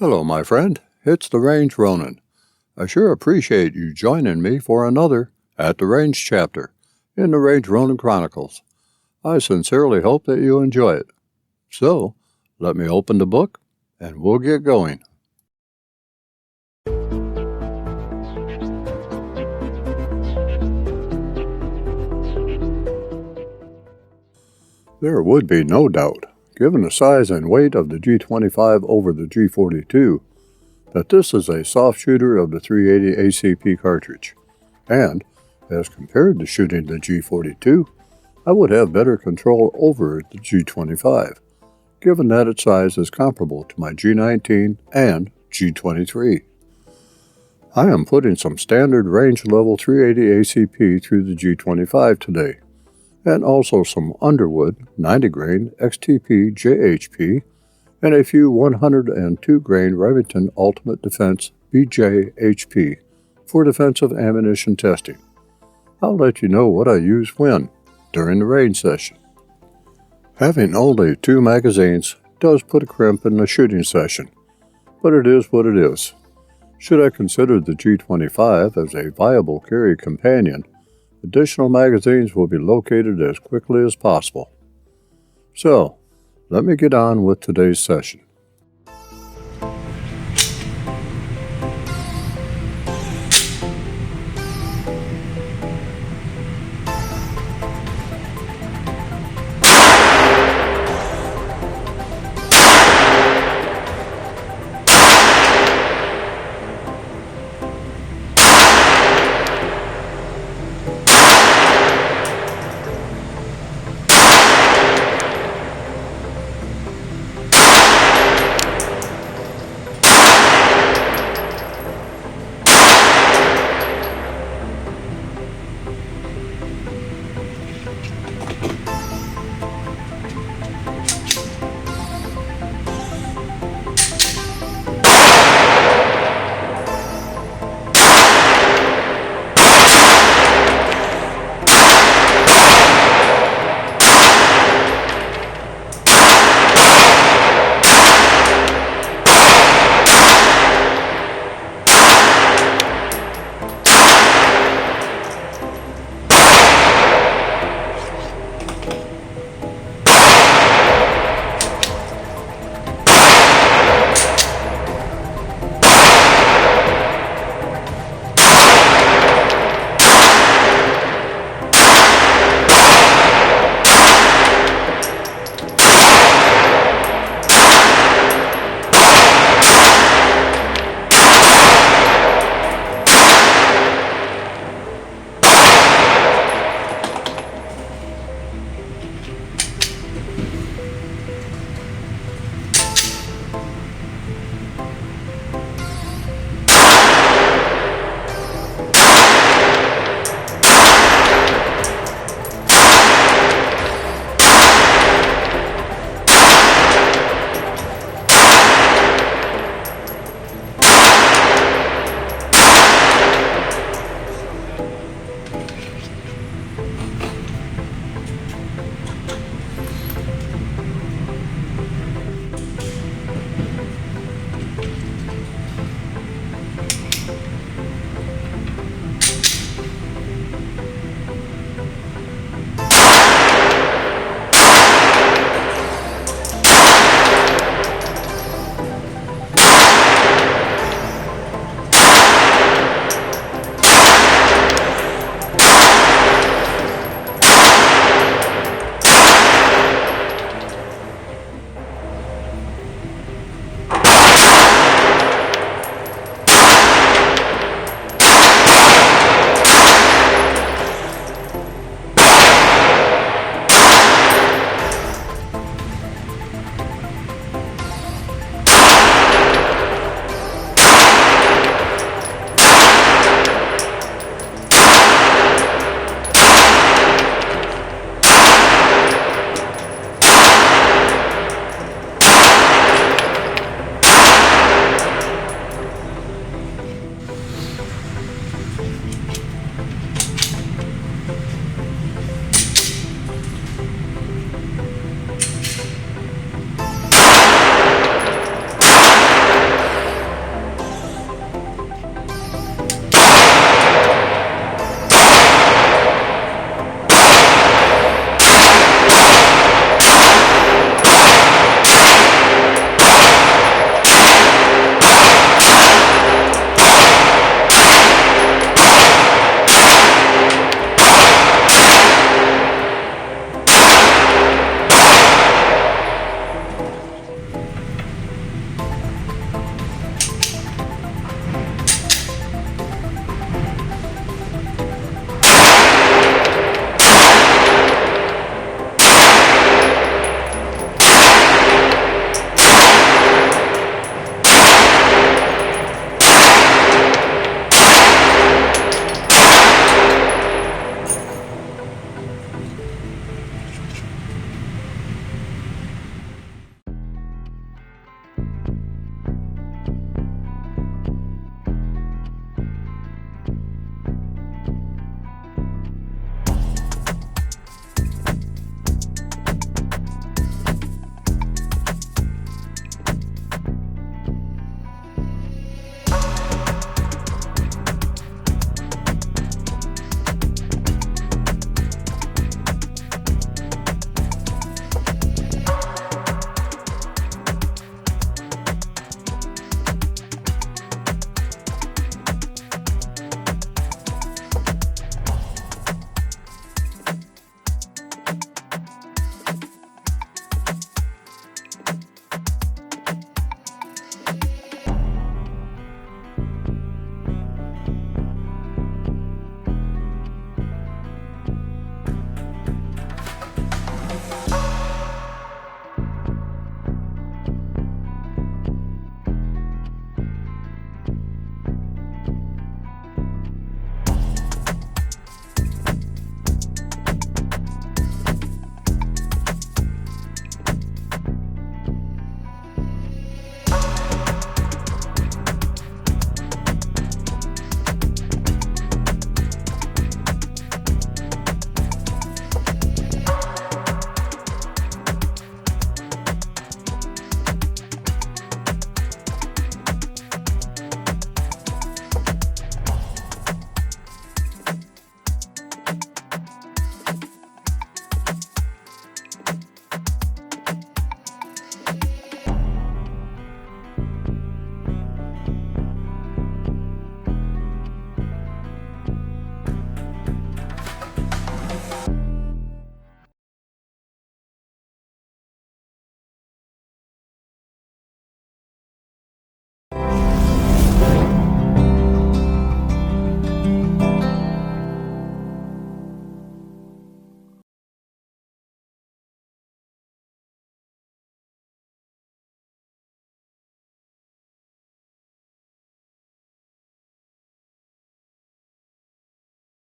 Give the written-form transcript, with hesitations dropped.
Hello, my friend. It's the Range Ronin. I sure appreciate you joining me for another At the Range chapter in the Range Ronin Chronicles. I sincerely hope that you enjoy it. So, let me open the book and we'll get going. There would be no doubt, given the size and weight of the G25 over the G42, that this is a soft shooter of the .380 ACP cartridge, and, as compared to shooting the G42, I would have better control over the G25, given that its size is comparable to my G19 and G23. I am putting some standard range level .380 ACP through the G25 today, and also some Underwood 90 grain XTP JHP and a few 102 grain Remington Ultimate Defense BJHP for defensive ammunition testing. I'll let you know what I use when during the range session. Having only 2 magazines does put a crimp in the shooting session, but it is what it is. Should I consider the G25 as a viable carry companion, additional magazines will be located as quickly as possible. So, let me get on with today's session.